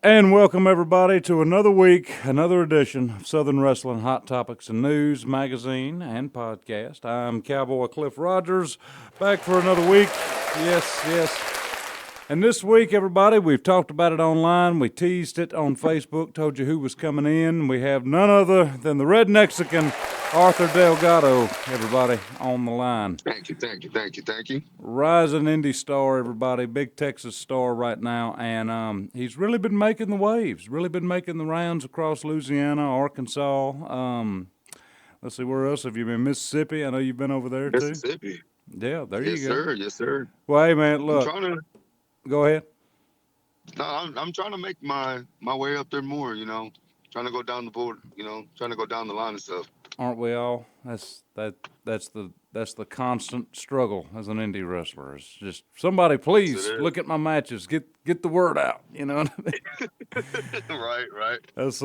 And welcome, everybody, to another week, another edition of Southern Wrestling Hot Topics and News magazine and podcast. I'm Cowboy Cliff Rogers, back for another week. Yes, yes. And this week, everybody, we've talked about it online. We teased it on Facebook, told you who was coming in. We have none other than the Red Mexican, Arthur Delgado, everybody, on the line. Thank you. Rising indie star, everybody, big Texas star right now, and he's really been making the waves, really been making the rounds across Louisiana, Arkansas. Let's see, where else have you been? Mississippi, I know you've been over there too. Mississippi. Yeah, there Yes, you go. Yes, sir. Well, hey, man, look. Go ahead. No, I'm trying to make my way up there more. Trying to go down the board. Trying to go down the line and stuff. Aren't we all? That's the constant struggle as an indie wrestler. It's just somebody, please look at my matches. Get the word out. You know what I mean? Right. That's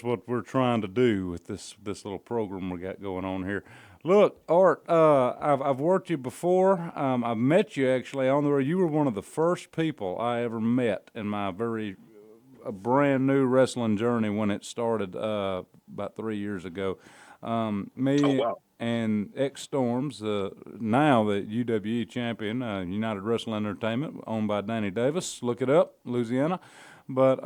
what we're trying to do with this little program we got going on here. Look, Art, I've worked you before. I've met you actually on the road. You were one of the first people I ever met in my a brand new wrestling journey when it started about 3 years ago. Me and X Storms, now the UWE champion, United Wrestling Entertainment, owned by Danny Davis. Look it up, Louisiana. But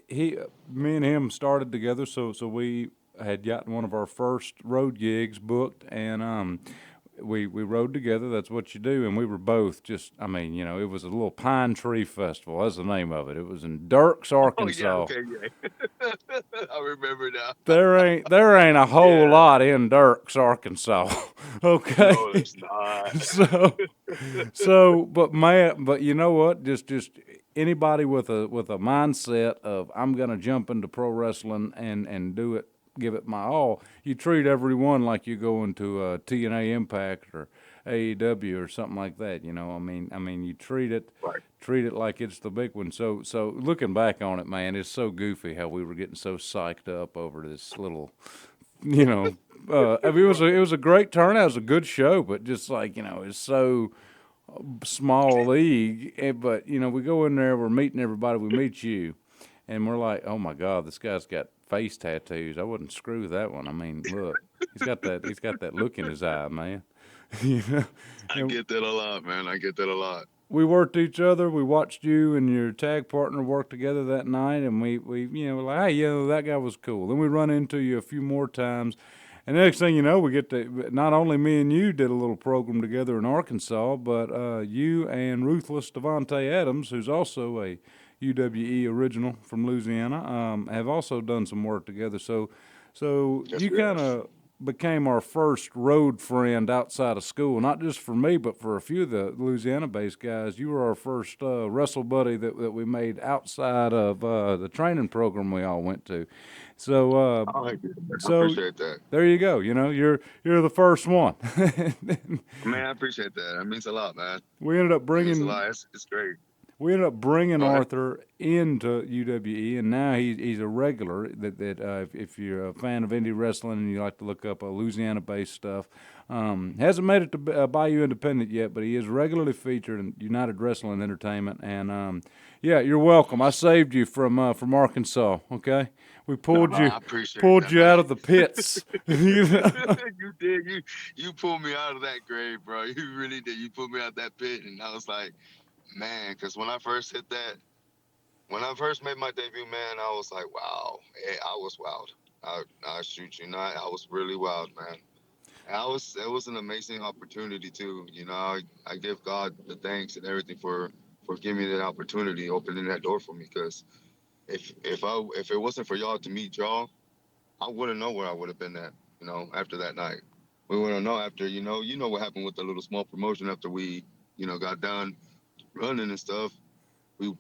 me and him started together, so we had gotten one of our first road gigs booked, and we rode together. That's what you do. And we were both just, it was a little Pine Tree Festival. That's the name of it. It was in Dirks, Arkansas. Oh, yeah. I remember now. There ain't a whole lot in Dirks, Arkansas. Okay. No, it's not. But you know what? Just anybody with a mindset of I'm gonna jump into pro wrestling and do it, give it my all. You treat everyone like you go into a TNA Impact or AEW or something like that. You treat it like it's the big one. So looking back on it, man, it's so goofy how we were getting so psyched up over this little, it was a great turnout. It was a good show, but just like, it's so small league. But, we go in there, we're meeting everybody, we meet you, and we're like, oh my God, this guy's got face tattoos. I wouldn't screw that one. Look, he's got that look in his eye, man. I get that a lot, man. I get that a lot. We worked each other. We watched you and your tag partner work together that night, and we we're like, hey, that guy was cool. Then we run into you a few more times, and the next thing you know, we get to, not only me and you did a little program together in Arkansas, but you and Ruthless Devontae Adams, who's also a UWE original from Louisiana, have also done some work together. So you kind of became our first road friend outside of school, not just for me, but for a few of the Louisiana-based guys. You were our first wrestle buddy that we made outside of the training program we all went to. So, I appreciate that. There you go. You're the first one. Man, I appreciate that. It means a lot, man. We ended up bringing. It means a lot. It's great. We ended up bringing Arthur into UWE, and now he's a regular. If you're a fan of indie wrestling and you like to look up Louisiana-based stuff, hasn't made it to Bayou Independent yet, but he is regularly featured in United Wrestling Entertainment. And you're welcome. I saved you from Arkansas. Okay, we pulled you out of the pits. You did. You pulled me out of that grave, bro. You really did. You pulled me out of that pit, and I was like, man, because when I first made my debut, man, I was like, wow. I was wild. I shoot you not. I was really wild, man. And it was an amazing opportunity too. I give God the thanks and everything for giving me that opportunity, opening that door for me. Because if it wasn't for y'all to meet y'all, I wouldn't know where I would have been at. After that night, we wouldn't know after. You know what happened with the little small promotion after we got done running and stuff. We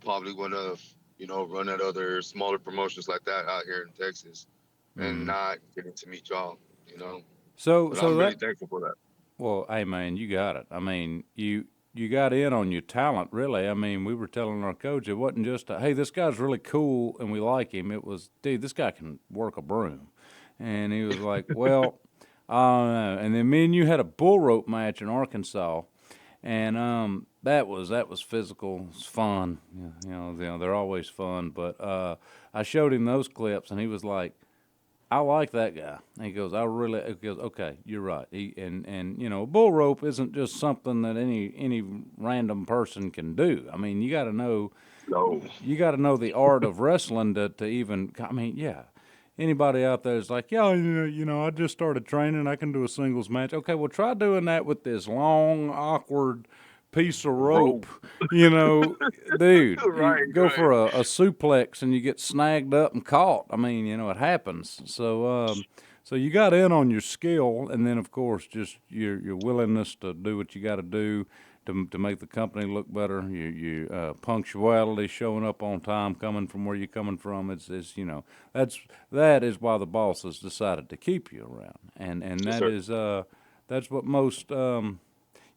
probably would have run at other smaller promotions like that out here in Texas, and not getting to meet y'all. So I'm really thankful for that. Well, hey man, you got it. You got in on your talent, really. We were telling our coach it wasn't just hey, this guy's really cool and we like him. It was, dude, this guy can work a broom, and he was like, well, I don't know. And then me and you had a bull rope match in Arkansas. And that was physical. It's fun. They're always fun. But I showed him those clips, and he was like, "I like that guy." And he goes, "I really." He goes, "Okay, you're right." A bull rope isn't just something that any random person can do. I mean, you got to know. No. You got to know the art of wrestling to even. I mean, yeah. Anybody out there is like, yeah, I just started training. I can do a singles match. Okay, well, try doing that with this long, awkward piece of rope. Rope. You know, dude, you Right, go right. for a suplex and you get snagged up and caught. I mean, it happens. So you got in on your skill, and then of course just your willingness to do what you got to do to make the company look better. Your punctuality, showing up on time, coming from where you're coming from. That is why the boss has decided to keep you around, and Yes, that sir. is that's what most you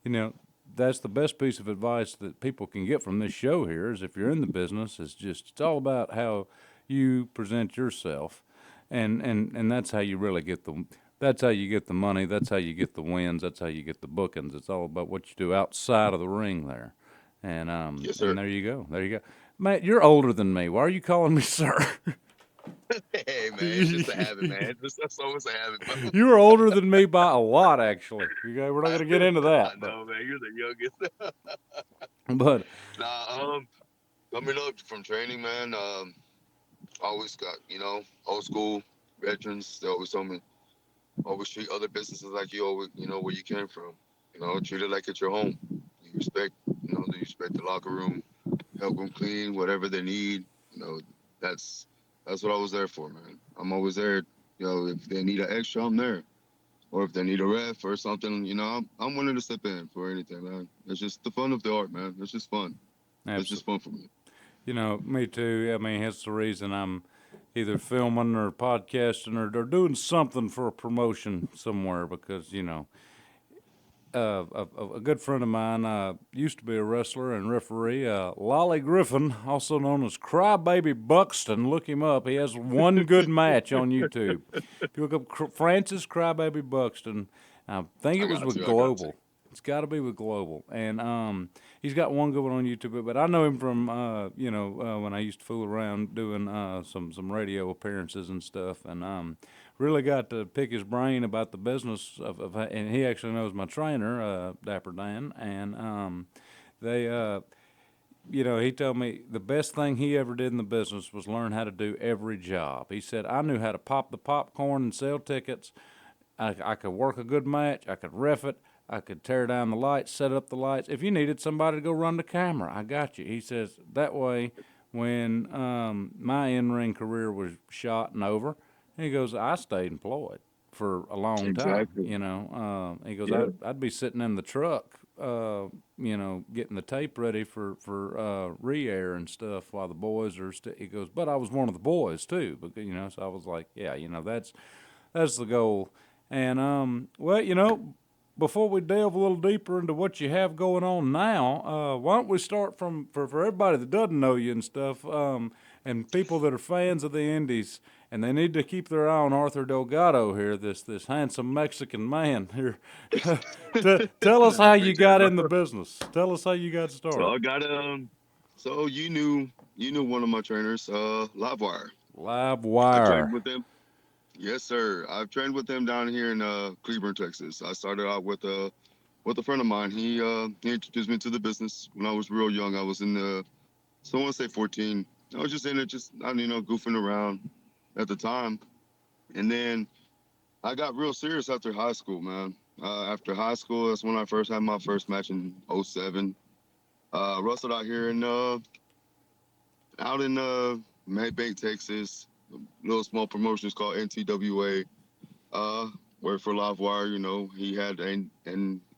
know that's the best piece of advice that people can get from this show here is if you're in the business, it's all about how you present yourself, and that's how you really get that's how you get the money, that's how you get the wins, that's how you get the bookings. It's all about what you do outside of the ring there, Yes, and sir. there you go, Matt. You're older than me. Why are you calling me sir? Hey, man, it's just a habit, man. That's always a habit, bro. You are older than me by a lot, actually. Okay, we're not I, going to get into that, I know, man. You're the youngest. but Nah, coming up from training, man. Always got old school veterans. They always told me always treat other businesses like you always where you came from. Treat it like it's your home. You respect you respect the locker room. Help them clean whatever they need. That's that's what I was there for, man. I'm always there. If they need an extra, I'm there. Or if they need a ref or something, I'm willing to step in for anything, man. It's just the fun of the art, man. It's just fun. It's just absolutely. fun for me. Me too. I mean, that's the reason I'm either filming or podcasting or doing something for a promotion somewhere because, a good friend of mine used to be a wrestler and referee, Lolly Griffin, also known as Crybaby Buxton. Look him up. He has one good match on YouTube. If you look up Francis Crybaby Buxton, I think it I was got with to. I got to. Global. It's got to be with Global, and he's got one good one on YouTube. But I know him from when I used to fool around doing some radio appearances and stuff, and really got to pick his brain about the business and he actually knows my trainer, Dapper Dan, and they. He told me the best thing he ever did in the business was learn how to do every job. He said, I knew how to pop the popcorn and sell tickets. I could work a good match. I could ref it. I could tear down the lights, set up the lights. If you needed somebody to go run the camera, I got you. He says, that way, when my in-ring career was shot and over, he goes, I stayed employed for a long time. Exactly. He goes, Yeah. I'd be sitting in the truck, getting the tape ready for re-air and stuff while the boys are. He goes, but I was one of the boys too, because so I was like, yeah, that's the goal. And before we delve a little deeper into what you have going on now, why don't we start from for everybody that doesn't know you and stuff, and people that are fans of the Indies, and they need to keep their eye on Arthur Delgado here, this handsome Mexican man here. Tell us Nah, how you appreciate it, got bro. in the business. Tell us how you got So started. I got So you knew one of my trainers, Livewire. Live I trained wire. with him. Yes, sir. I've trained with him down here in Cleburne, Texas. I started out with a friend of mine. He introduced me to the business when I was real young. I was in the so I want to say 14. I was just in it, just goofing around at the time. And then I got real serious after high school, man. After high school, that's when I first had my first match in '07. Wrestled out here in out in Medbay, Texas. Little small promotions called NTWA. Uh, Worked for Livewire. He had an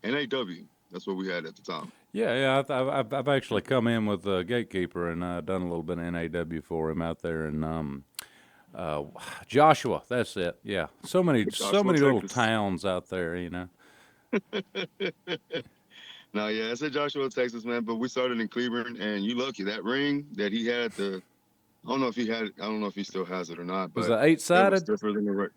NAW. That's what we had at the time. Yeah. I've actually come in with Gatekeeper and done a little bit of NAW for him out there in uh, Joshua. That's it. Yeah, so Joshua, many little Texas. towns out there. No, yeah, it's in Joshua, Texas, man. But we started in Cleburne, and you lucky that ring that he had at the. I don't know if he still has it or not, Was but it eight it was sided? stiffer than the right.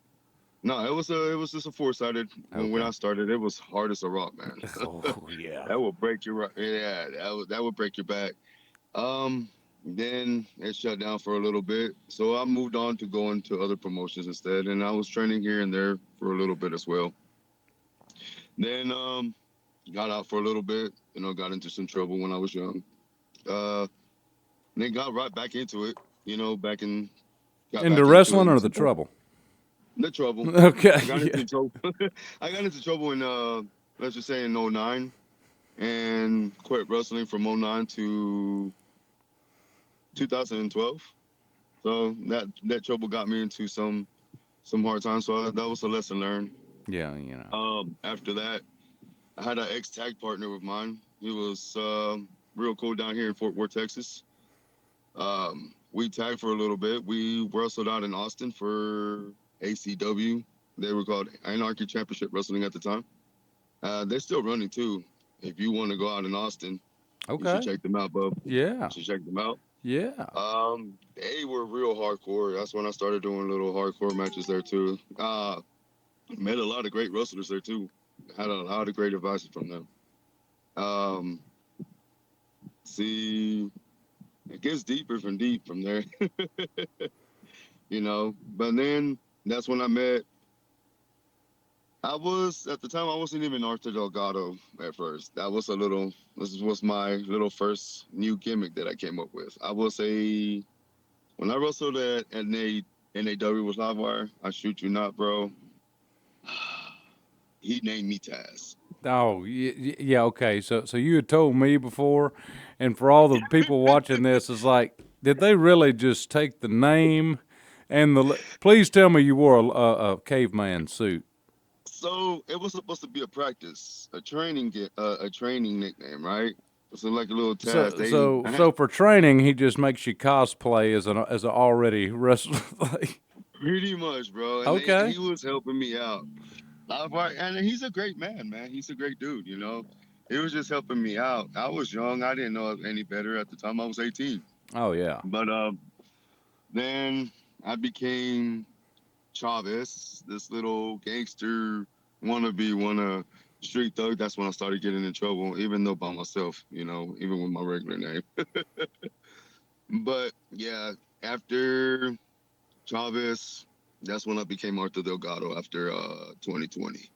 No, it was just a four-sided. When Okay. I started, it was hard as a rock, man. Oh yeah. That will break your yeah, that would break your back. Um, then it shut down for a little bit, so I moved on to going to other promotions instead, and I was training here and there for a little bit as well. Then got out for a little bit, got into some trouble when I was young. Uh, then got right back into it, got Into back into it wrestling in or the 2000. trouble? The trouble. Okay. I got Yeah. into trouble. I got into trouble in let's just say in '09, and quit wrestling from '09 to 2012. So that trouble got me into some hard times. So that was a lesson learned. Yeah. You know. After that, I had an ex tag partner of mine. He was real cool down here in Fort Worth, Texas. We tagged for a little bit. We wrestled out in Austin for ACW. They were called Anarchy Championship Wrestling at the time. They're still running too. If you want to go out in Austin, you should Okay. check them out, bub. Yeah. You should check them out. Yeah. They were real hardcore. That's when I started doing little hardcore matches there too. Met a lot of great wrestlers there too. Had a lot of great advice from them. Um, see, it gets deeper from deep from there, But then that's when I met. I was at the time I wasn't even Arthur Delgado at first. This was my little first new gimmick that I came up with. I was when I wrestled at NAW was Livewire. I shoot you not, bro. He named me Taz. Oh, yeah, okay. So you had told me before, and for all the people watching this, it's like, did they really just take the name and please tell me you wore a caveman suit. So it was supposed to be a practice, a training nickname, right? So like a little Taz. So so I had so for training, he just makes you cosplay as an already wrestler. pretty much, bro, and Okay. he was helping me out. Livewire, and he's a great man. He's a great dude. He was just helping me out. I was young. I didn't know any better at the time. I was 18. Oh yeah. But then I became Chavez, this little gangster wanna street thug. That's when I started getting in trouble, even though by myself, even with my regular name. But yeah, after Chavez, that's when I became Arthur Delgado after 2020.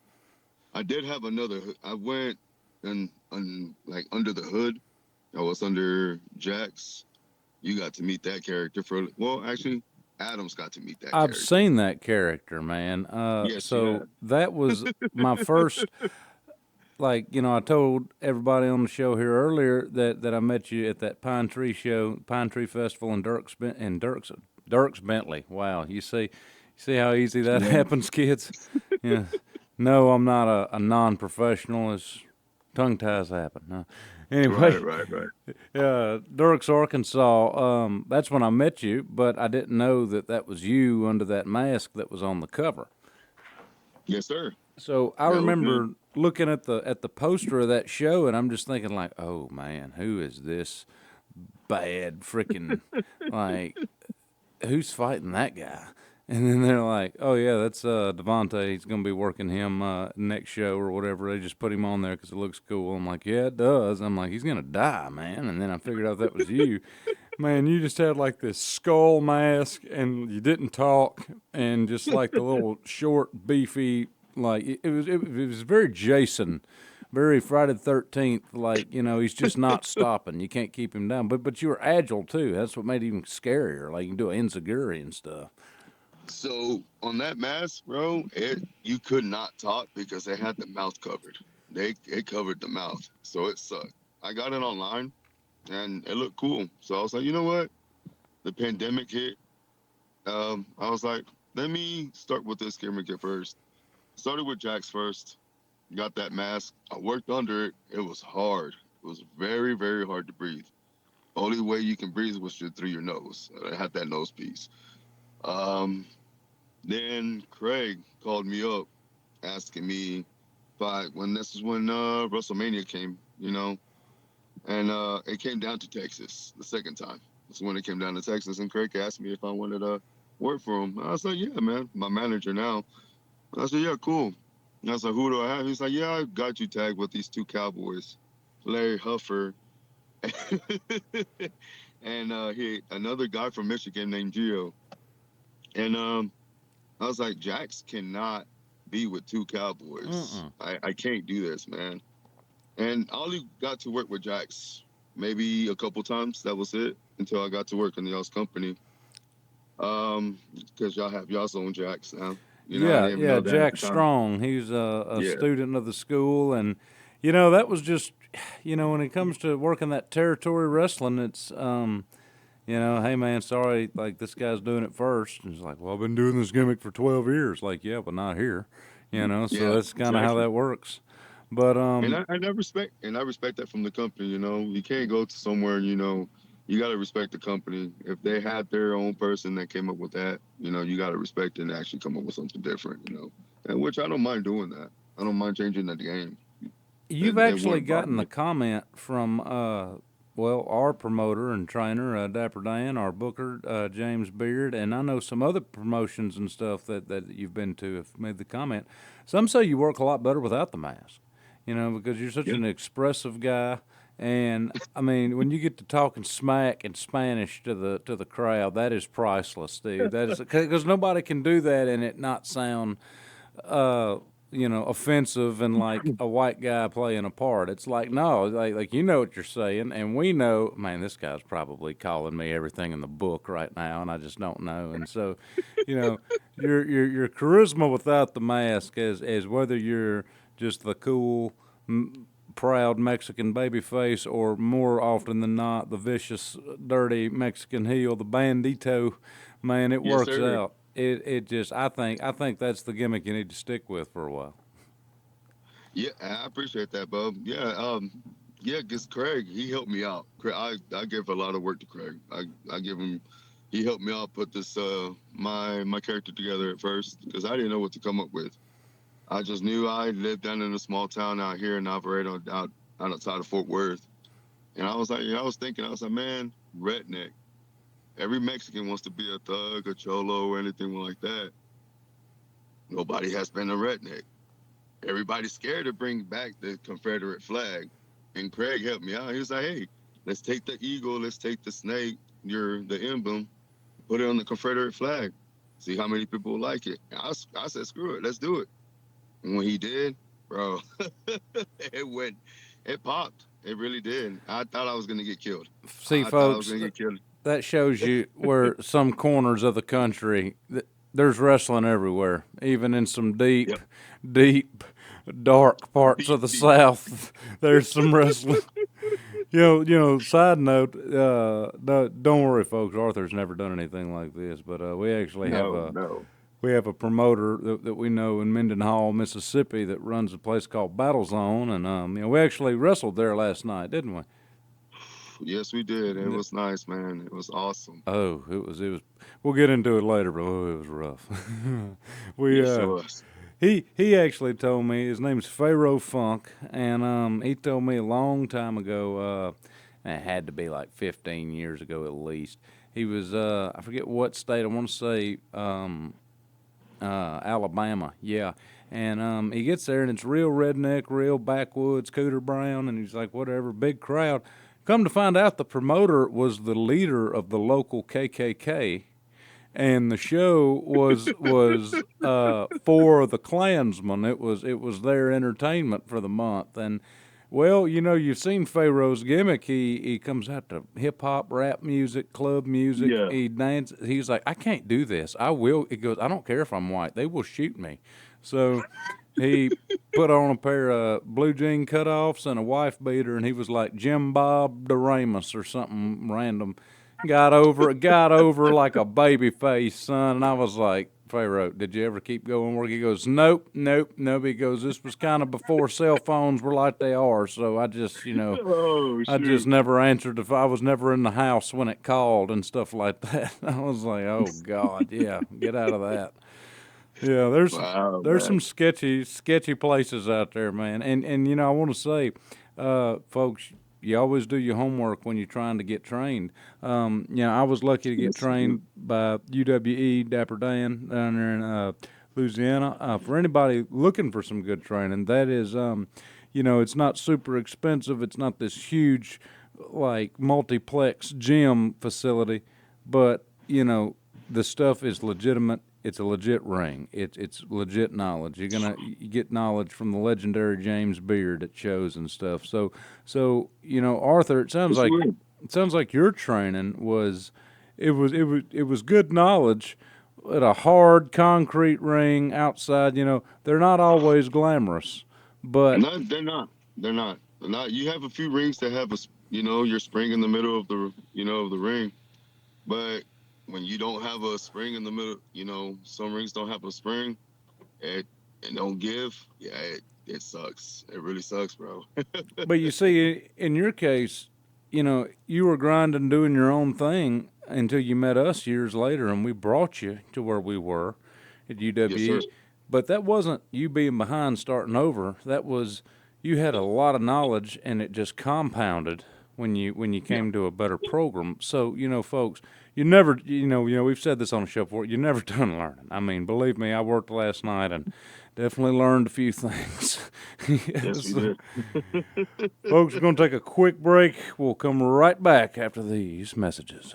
I did have another. I went and like under the hood. I was under Jax. You got to meet that character well, actually, Adams got to meet that I've character. seen that character, man. Yes, you So have. that was my first. Like I told everybody on the show here earlier that I met you at that Pine Tree show, Pine Tree Festival in Dirks Bentley. Wow, you see how easy that Yeah. happens, kids. Yeah, no, I'm not a non-professional. As tongue ties happen. No. Right, Anyway, right, right. Dirks, Arkansas. That's when I met you, but I didn't know that was you under that mask that was on the cover. Yes, sir. So I That was me. remember looking at the poster of that show, and I'm just thinking like, oh man, who is this bad freaking like who's fighting that guy? And then they're like, oh yeah, that's Devontae. He's gonna be working him next show or whatever. They just put him on there because it looks cool. I'm like, yeah, it does. I'm like, he's gonna die, man. And then I figured out that was you. Man, you just had like this skull mask and you didn't talk and just like the little short, beefy, like it was very Jason, very Friday the 13th. Like he's just not stopping. You can't keep him down. But you were agile too. That's what made it even scarier. Like you can do enziguri and stuff. So on that mask, bro, you could not talk because they had the mouth covered. It covered the mouth, so it sucked. I got it online and it looked cool. So I was like, you know what? The pandemic hit. I was like, let me start with this gimmick at first. Started with Jax first. Got that mask. I worked under it. It was hard. It was very, very hard to breathe. Only way you can breathe was through your nose. I had that nose piece. Um, then Craig called me up, asking me if when this is when WrestleMania came, and it came down to Texas the second time. That's when it came down to Texas, and Craig asked me if I wanted to work for him. I was like, yeah, man. My manager now. I said, yeah, cool. And I was like, who do I have? He's like, yeah, I got you tagged with these two cowboys, Larry Huffer, and he another guy from Michigan named Gio. And I was like, Jax cannot be with two cowboys. Mm-mm. I can't do this, man. And I only got to work with Jax maybe a couple times. That was it until I got to work in y'all's company. Because y'all have y'all's own Jax now. You know, I Yeah, didn't even yeah, know that at the Jack time. Strong. He's a Yeah. student of the school, and that was just, when it comes to working that territory wrestling, it's hey man, sorry, like this guy's doing it first. And it's like, well, I've been doing this gimmick for 12 years. Like, yeah, but not here, So Yeah, that's kind of how exactly. that works. But And I respect that from the company, you know. You can't go to somewhere, you know, you gotta respect the company. If they had their own person that came up with that, you know, you gotta respect it and actually come up with something different, you know. And which I don't mind doing that. I don't mind changing the game. you've It actually wouldn't bother gotten the me. comment from our promoter and trainer, Dapper Dan, our booker, James Beard, and I know some other promotions and stuff that you've been to have made the comment. Some say you work a lot better without the mask, because you're such Yeah. an expressive guy. And I mean, when you get to talking smack in Spanish to the crowd, that is priceless, dude. That is because nobody can do that and it not sound uh, offensive and like a white guy playing a part. It's like no, like you know what you're saying, and we know. Man, this guy's probably calling me everything in the book right now, and I just don't know. And so, you know, your charisma without the mask is whether you're just the cool. Proud Mexican baby face, or more often than not, the vicious, dirty Mexican heel, the bandito, man, it Yes, works sir. out. It just I think that's the gimmick you need to stick with for a while. Yeah, I appreciate that, bub. Yeah, because Craig, he helped me out. Craig, I give a lot of work to Craig. I give him, he helped me out put this my character together at first because I didn't know what to come up with. I just knew I lived down in a small town out here in Alvarado, out outside of Fort Worth, and I was like, I was thinking, I was like, man, redneck. Every Mexican wants to be a thug, a cholo, or anything like that. Nobody has been a redneck. Everybody's scared to bring back the Confederate flag. And Craig helped me out. He was like, hey, let's take the eagle, let's take the snake, the emblem, put it on the Confederate flag. See how many people like it. And I said, screw it, let's do it. And when he did, bro, it went, it popped. It really did. I thought I was gonna get killed. See, I thought I was folks, gonna get killed. that shows you where some corners of the country there's wrestling everywhere, even in some deep, Yep. deep, dark parts of Deep, the deep. South. There's some wrestling. Side note, don't worry, folks. Arthur's never done anything like this, but we actually have No, a no. we have a promoter that we know in Mendenhall, Mississippi, that runs a place called Battle Zone, and we actually wrestled there last night, didn't we? Yes, we did. It was nice, man. It was awesome. Oh, it was. We'll get into it later, but oh, it was rough. we Yes, it was. he actually told me his name's Pharaoh Funk, and he told me a long time ago. It had to be like 15 years ago at least. He was I forget what state. I want to say Alabama. Yeah. And he gets there and it's real redneck, real backwoods, Cooter Brown, and he's like, whatever, big crowd. Come to find out, the promoter was the leader of the local KKK, and the show was for the Klansmen. It was their entertainment for the month, and well, you've seen Pharaoh's gimmick. He comes out to hip hop, rap music, club music. Yeah. He dances. He's like, I can't do this. I will. He goes, I don't care if I'm white. They will shoot me. So he put on a pair of blue jean cutoffs and a wife beater, and he was like Jim Bob DeRamus or something random. Got over like a baby face, son. And I was like, Pharaoh, did you ever keep going work? He goes, nope, nope, nope. He goes, this was kind of before cell phones were like they are. So I just, Oh I just shoot! never answered if I was never in the house when it called and stuff like that. I was like, oh God, yeah, get out of that. Yeah, Wow, there's some man. sketchy places out there, man. And I want to say, folks, you always do your homework when you're trying to get trained. I was lucky to get Yes, you do. trained by UWE Dapper Dan down there in Louisiana. For anybody looking for some good training, that is, it's not super expensive. It's not this huge, like, multiplex gym facility, but, the stuff is legitimate. It's a legit ring. It's legit knowledge. You get knowledge from the legendary James Beard at shows and stuff. So Arthur, it sounds like your training was good knowledge at a hard concrete ring outside. They're not always glamorous, but No, they're not. They're not. They're not. You have a few rings that have your spring in the middle of the ring, but when you don't have a spring in the middle, some rings don't have a spring. It don't give. Yeah, it sucks. It really sucks, bro. but you see, in your case, you were grinding, doing your own thing until you met us years later, and we brought you to where we were at Yes, sir. UWE. But that wasn't you being behind starting over. That was you had a lot of knowledge, and it just compounded when you Yeah. came to a better program. So folks, you never we've said this on the show before. You're never done learning. I mean, believe me, I worked last night and definitely learned a few things. Yes, we So, did. folks, we're going to take a quick break. We'll come right back after these messages.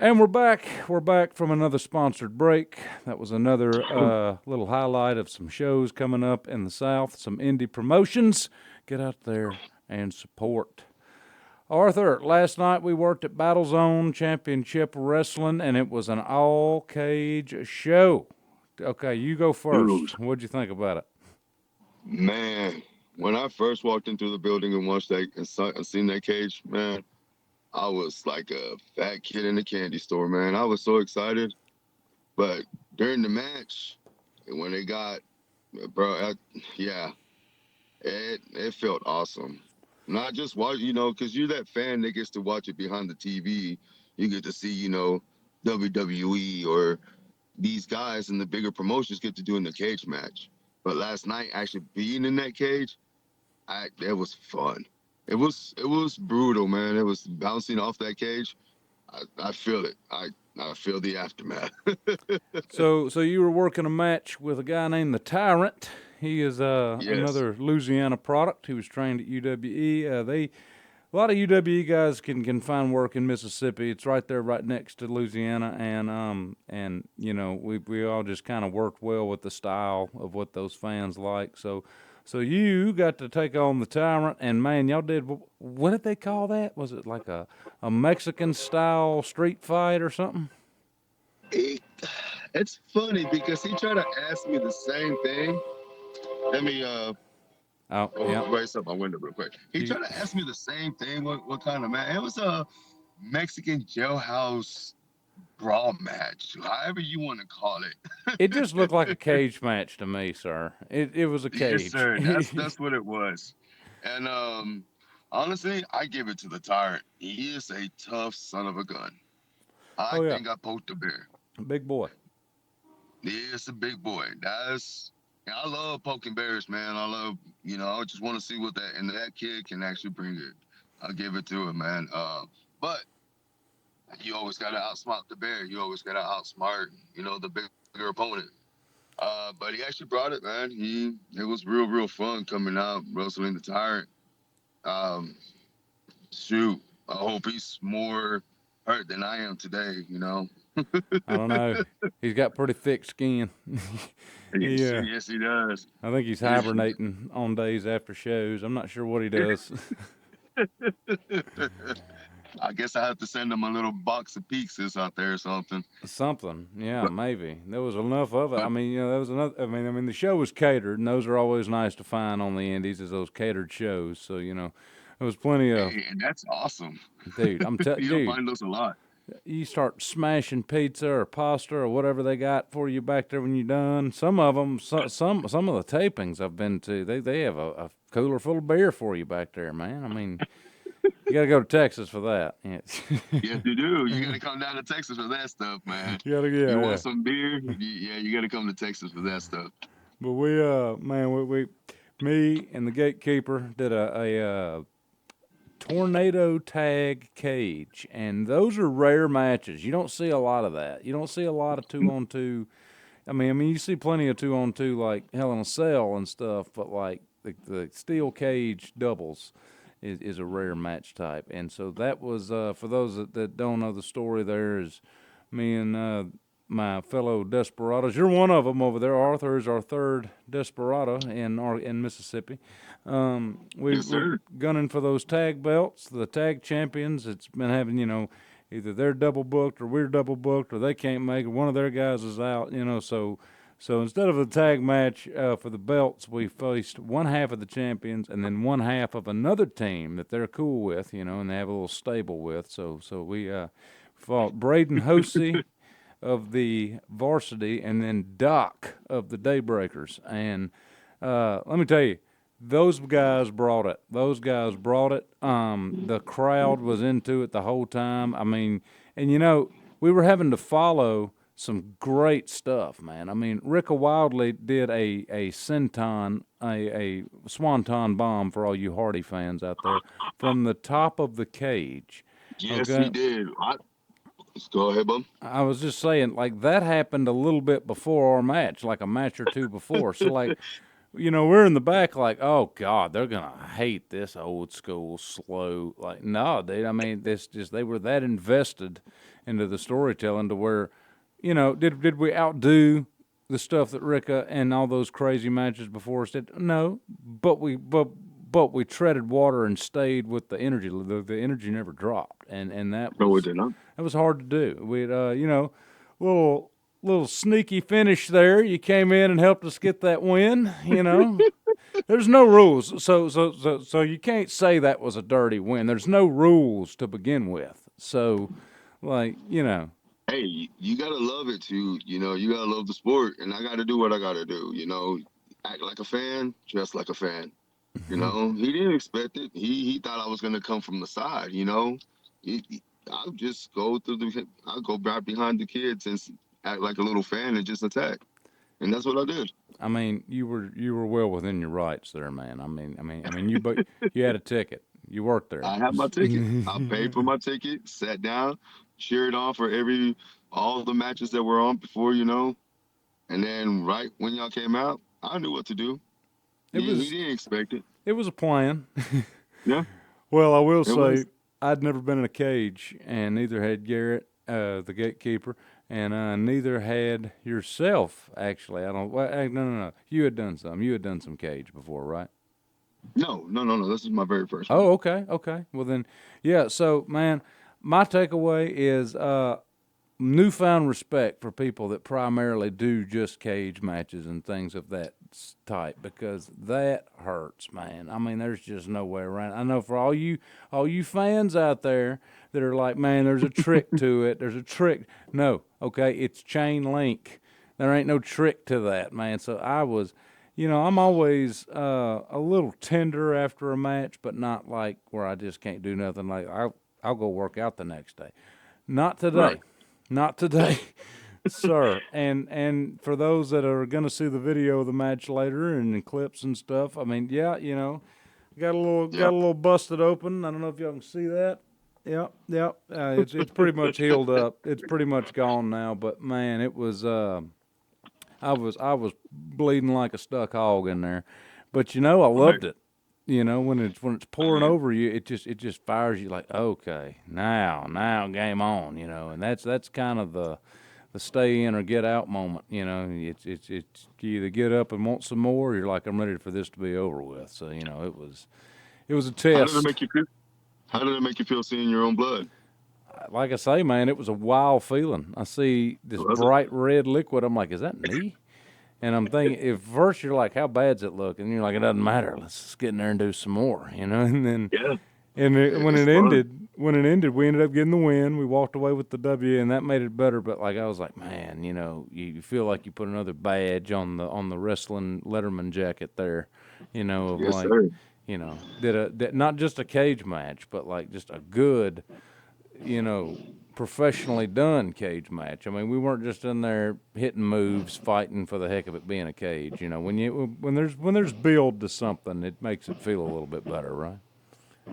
And we're back. We're back from another sponsored break. That was another little highlight of some shows coming up in the South, some indie promotions. Get out there and support. Arthur, last night we worked at Battle Zone Championship Wrestling, and it was an all-cage show. Okay, you go Dude, first. What'd you think about it? man, when I first walked into the building and watched that and seen that cage, man, I was like a fat kid in a candy store, man. I was so excited. But during the match, when they got, bro, yeah, it felt awesome. Not just watch, because you're that fan that gets to watch it behind the TV. You get to see, WWE or these guys in the bigger promotions get to do in the cage match. But last night, actually being in that cage, it was fun. It was brutal, man. It was bouncing off that cage. I feel it. I feel the aftermath. So you were working a match with a guy named the Tyrant. He is Yes. another Louisiana product. He was trained at UWE. A lot of UWE guys can find work in Mississippi. It's right there, right next to Louisiana, and we all just kind of worked well with the style of what those fans like. So you got to take on the Tyrant, and man, y'all did. What did they call that? Was it like a Mexican style street fight or something? He, it's funny because he tried to ask me the same thing. Let me Oh, yeah. raise up my window real quick. He You, tried to ask me the same thing. What kind of man? It was a Mexican jailhouse brawl match, however you want to call it. it just looked like a cage match to me, sir. It was a Yes, cage. sir. That's what it was. And honestly, I give it to the Tyrant. He is a tough son of a gun. I Oh yeah, think I poked a bear. big boy. He is a big boy. I love poking bears, man. I just want to see what that kid can actually bring it. I'll give it to him, man. But you always gotta outsmart the bear. You always gotta outsmart, the bigger opponent. But he actually brought it, man. It was real, real fun coming out, wrestling the Tyrant. Um, shoot, I hope he's more hurt than I am today. I don't know. He's got pretty thick skin. Yes, Yeah, yes, he does. I think he's hibernating on days after shows. I'm not sure what he does. I guess I have to send him a little box of pizzas out there or something. Something, yeah, But, maybe there was enough of it. but There was another. The show was catered, and those are always nice to find on the Indies, is those catered shows. So there was plenty of. hey, and that's awesome. Dude, You don't dude, find those a lot. you start smashing pizza or pasta or whatever they got for you back there when you're done. Some of them, some of the tapings I've been to, they have a cooler full of beer for you back there, man. You got to go to Texas for that. Yeah. Yes, you do. You got to come down to Texas for that stuff, man. Yeah, You yeah. want some beer? Yeah, you got to come to Texas for that stuff. But we, man, me and the gatekeeper did a tornado tag cage, and those are rare matches. You don't see a lot of that. You don't see a lot of 2-on-2. I mean, you see plenty of 2-on-2 like Hell in a Cell and stuff, but like the steel cage doubles is a rare match type. And so that was for those that don't know the story. There is me and my fellow desperados. You're one of them over there. Arthur is our third desperado in Mississippi. Yes, We're sir. gunning for those tag belts, the tag champions. It's been having, either they're double booked or we're double booked or they can't make it. One of their guys is out, So instead of a tag match for the belts, we faced one half of the champions and then one half of another team that they're cool with, and they have a little stable with. So we fought Braden Hosey of the varsity and then Doc of the Daybreakers. And let me tell you, those guys brought it. Those guys brought it. The crowd was into it the whole time. I mean, and we were having to follow some great stuff, man. I mean, Ricka Wildly did a senton, a swanton bomb for all you Hardy fans out there, from the top of the cage. Yes, he Okay, did. Let's go ahead, bum. I was just saying, like that happened a little bit before our match, like a match or two before. So like, we're in the back like, oh God, they're gonna hate this old school slow. Like, no, dude. I mean, they were that invested into the storytelling to where, did we outdo the stuff that Ricka and all those crazy matches before us did? No, but we treaded water and stayed with the energy. The energy never dropped, and that No, we was did not. hard to do. We'd little sneaky finish there. You came in and helped us get that win. There's no rules, so you can't say that was a dirty win. There's no rules to begin with. So, like, Hey, you gotta love it too. You gotta love the sport, and I gotta do what I gotta do. Act like a fan, dress like a fan. He didn't expect it. He thought I was gonna come from the side. I'll just I'll go right behind the kids and act like a little fan and just attack, and that's what I did. I mean, you were well within your rights there, man. But you had a ticket. You worked there. I had my ticket. I paid for my ticket, sat down, cheered on for all the matches that were on before, and then right when y'all came out, I knew what to do. It He was didn't expect it. it was a plan. Yeah, Well, I will it was. say I'd never been in a cage, and neither had Garrett, the gatekeeper, and neither had yourself. Actually, I don't. Well, no. You had done some. You had done some cage before, right? No, no, no, no. This is my very first one. Oh, okay, okay. Well then, yeah. So, man, my takeaway is newfound respect for people that primarily do just cage matches and things of that type, because that hurts, man. I mean, there's just no way around it. I know for all you fans out there that are like, man, there's a trick to it. There's a trick. No, okay, it's chain link. There ain't no trick to that, man. So I was. I'm always a little tender after a match, but not like where I just can't do nothing. Like I'll go work out the next day. Not Right. today. Not today, sir. And for those that are going to see the video of the match later and the clips and stuff, I mean, yeah, got Yeah. a little busted open. I don't know if y'all can see that. Yep, yep. It's pretty much healed up. It's pretty much gone now. But man, it was. I was bleeding like a stuck hog in there, but I Right. loved it. When it's pouring over you, it just fires you like, okay, now game on. And that's kind of the stay in or get out moment. It's you either get up and want some more, or you're like, I'm ready for this to be over with. So it was a How did it test. make you feel? How did it make you feel seeing your own blood? Like I say, man, it was a wild feeling. I see this Was it? bright red liquid. I'm like, is that me? And I'm thinking, at first you're like, how bad's it look? And you're like, it doesn't matter. Let's just get in there and do some more, And then, Yeah. when It's it fun. ended, we ended up getting the win. We walked away with the W, and that made it better. But like I was like, man, you feel like you put another badge on the wrestling Letterman jacket there, of Yes, like, sir. did not just a cage match, but like just a good, you know, professionally done cage match. I mean, we weren't just in there hitting moves, fighting for the heck of it being a cage. You know, when there's build to something, it makes it feel a little bit better, right?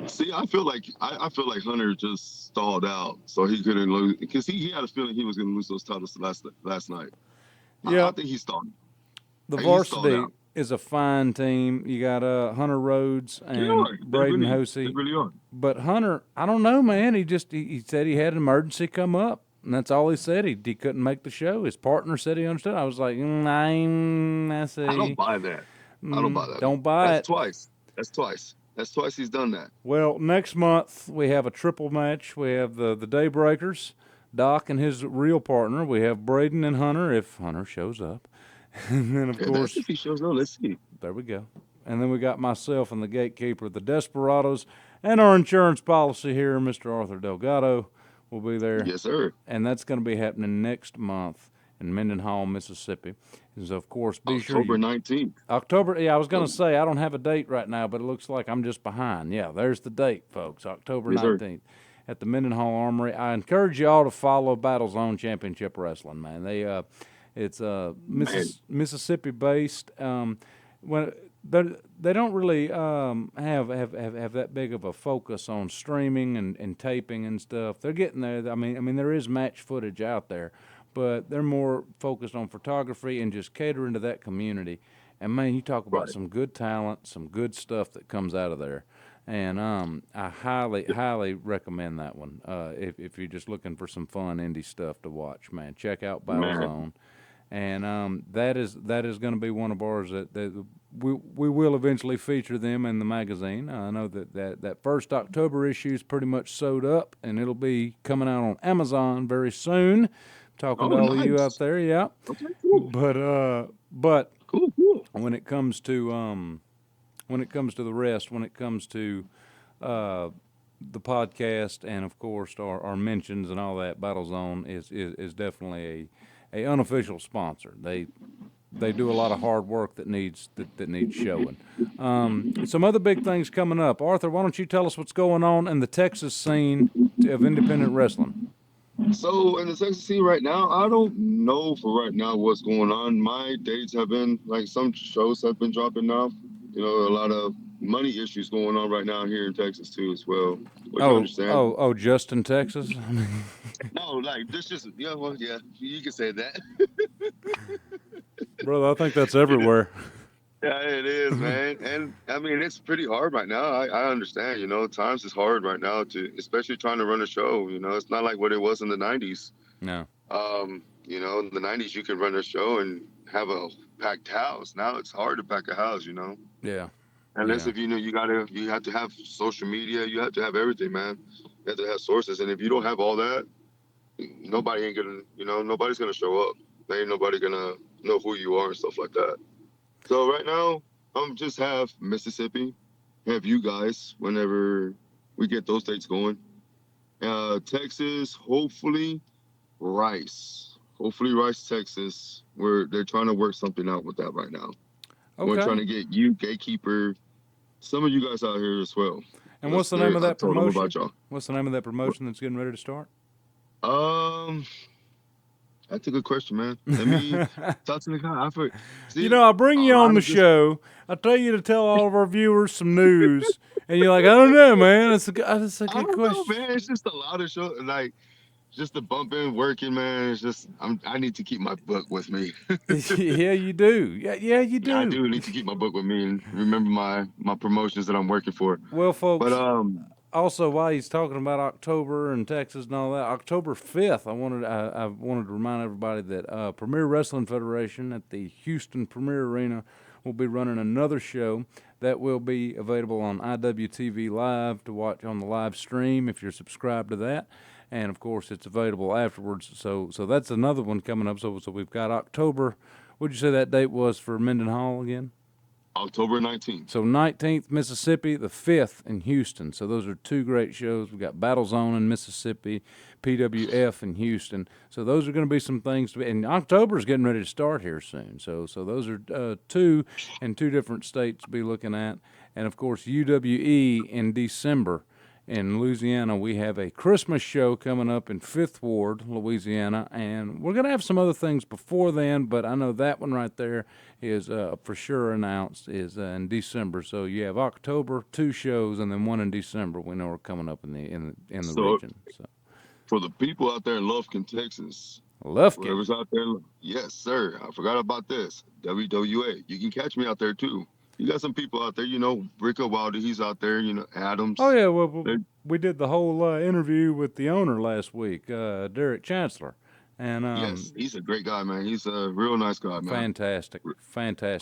See, I feel like Hunter just stalled out, so he couldn't lose because he had a feeling he was going to lose those titles last night. Yeah, I think he stalled. the He stalled varsity out. is a fine team. You got Hunter Rhodes They and are. Braden They Hosey. really are. But Hunter, I don't know, man. He said he had an emergency come up, and that's all he said. He couldn't make the show. His partner said he understood. I was like, I see. I don't buy that. I don't buy that. Don't buy That's it. twice. That's twice. That's twice he's done that. Well, next month we have a triple match. We have the Daybreakers, Doc and his real partner. We have Braden and Hunter, if Hunter shows up. And then, of course, If he shows up, let's see. there we go. And then we got myself and the gatekeeper, the Desperados, and our insurance policy here, Mr. Arthur Delgado, will be there. Yes, sir. And that's going to be happening next month in Mendenhall, Mississippi. And so, of course, be sure October 19th. October, yeah, I was going to say, I don't have a date right now, but it looks like I'm just behind. Yeah, there's the date, folks, October Yes, sir. 19th at the Mendenhall Armory. I encourage you all to follow Battle Zone Championship Wrestling, man. It's Mississippi-based. When they don't really have that big of a focus on streaming and taping and stuff. They're getting there. I mean, there is match footage out there, but they're more focused on photography and just catering to that community. And man, you talk about some good talent, some good stuff that comes out of there. And I highly recommend that one. If you're just looking for some fun indie stuff to watch, man, check out Battle Zone. And that is going to be one of ours that we will eventually feature them in the magazine. I know that first October issue is pretty much sewed up, and it'll be coming out on Amazon very soon. Talking to all of you out there, yeah. Okay, cool. But Cool. when it comes to the rest, when it comes to the podcast, and of course our mentions and all that, Battle Zone is definitely a unofficial sponsor. They do a lot of hard work that needs showing. Some other big things coming up. Arthur, why don't you tell us what's going on in the Texas scene of independent wrestling? So in the Texas scene right now, I don't know for right now what's going on. My dates have been like some shows have been dropping off. You know, a lot of money issues going on right now here in Texas too as well. Which I understand. Just in Texas? No, like this just yeah, well, yeah, you can say that. Brother, I think that's everywhere. Yeah, it is, man. And I mean, it's pretty hard right now. I understand, you know, times is hard right now especially trying to run a show. You know, it's not like what it was in the 90s. No. You know, in the 90s, you could run a show and have a packed house. Now it's hard to pack a house, you know? Yeah. Unless if you know, you have to have social media. You have to have everything, man. You have to have sources. And if you don't have all that, nobody's going to show up. Ain't nobody going to know who you are and stuff like that. So right now, just have Mississippi, have you guys whenever we get those dates going. Texas, hopefully Rice, Texas. They're trying to work something out with that right now. Okay. We're trying to get you, Gatekeeper, some of you guys out here as well. And what's the name of that promotion? About y'all. What's the name of that promotion that's getting ready to start? That's a good question, man. Let me talk to the guy. I bring you on the show. I tell you to tell all of our viewers some news, and you're like, I don't know, man. It's a good question. I don't know, man. It's just a lot of shows, like just the bumping, working, man. It's just I need to keep my book with me. Yeah, you do. Yeah, you do. I do need to keep my book with me and remember my promotions that I'm working for. Well, folks. But also, while he's talking about October and Texas and all that, October 5th, I wanted to remind everybody that Premier Wrestling Federation at the Houston Premier Arena will be running another show that will be available on IWTV Live to watch on the live stream if you're subscribed to that. And, of course, it's available afterwards. So that's another one coming up. So we've got October. What did you say that date was for Mendenhall again? October 19th. So 19th, Mississippi, the 5th in Houston. So those are two great shows. We've got Battle Zone in Mississippi, PWF in Houston. So those are going to be some things to be. And October is getting ready to start here soon. So those are two different states to be looking at. And, of course, UWE in December in Louisiana, we have a Christmas show coming up in Fifth Ward, Louisiana, and we're going to have some other things before then, but I know that one right there is for sure announced is in December. So you have October, 2 shows, and then one in December. We know we're coming up in the So region. So for the people out there in Lufkin, Texas, Lufkin. whoever's out there, yes, sir. I forgot about this. WWA. You can catch me out there too. You got some people out there, you know, Rico Wilder, he's out there, you know, Adams. Oh yeah, well we did the whole interview with the owner last week, Derek Chancellor, and yes, he's a great guy, man. He's a real nice guy, man. fantastic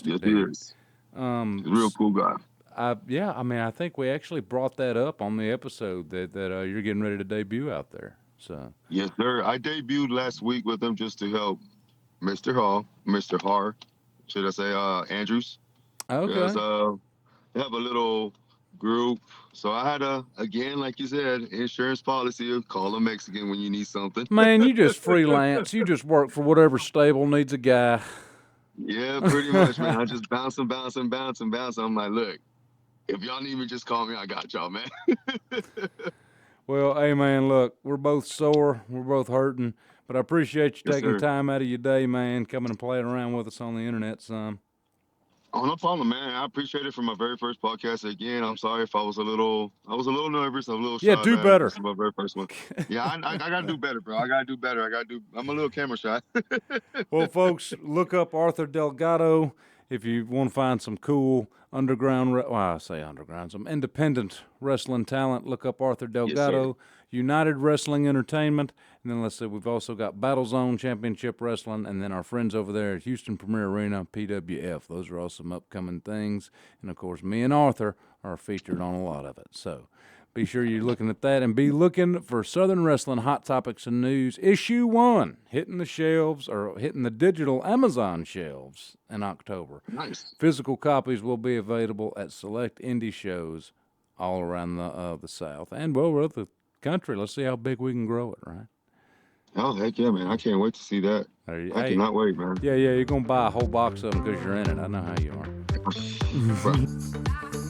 Yes, he dude. is. He's a real cool guy. I think we actually brought that up on the episode that you're getting ready to debut out there. So Yes, sir. I debuted last week with him just to help Mr. Har, should I say, Andrews. okay, Because they have a little group. So I had again, like you said, insurance policy. Call a Mexican when you need something. man, you just freelance. You just work for whatever stable needs a guy. Yeah, pretty much, man. I just bouncing. I'm like, look, if y'all need me, just call me. I got y'all, man. Well, hey man, look, we're both sore, we're both hurting, but I appreciate you Yes, taking sir. time out of your day, man, coming and playing around with us on the internet some. Oh, no problem, man. I appreciate it for my very first podcast. Again, I'm sorry if I was a little nervous, a little shy. Yeah, do man. better. This is my very first one. Yeah, I gotta do better, bro. I gotta do better. I'm a little camera shy. Well, folks, look up Arthur Delgado if you want to find some cool some independent wrestling talent. Look up Arthur Delgado, United Wrestling Entertainment, and then let's see, we've also got Battle Zone Championship Wrestling, and then our friends over there at Houston Premier Arena, PWF. Those are all some upcoming things, and of course, me and Arthur are featured on a lot of it. So be sure you're looking at that, and be looking for Southern Wrestling Hot Topics and News, Issue 1, hitting the shelves, or hitting the digital Amazon shelves in October. Nice. Physical copies will be available at select indie shows all around the South and, well, around the country. Let's see how big we can grow it, right? Oh, heck yeah, man. I can't wait to see that. I cannot wait, man. Yeah, you're going to buy a whole box of them because you're in it. I know how you are. Bro.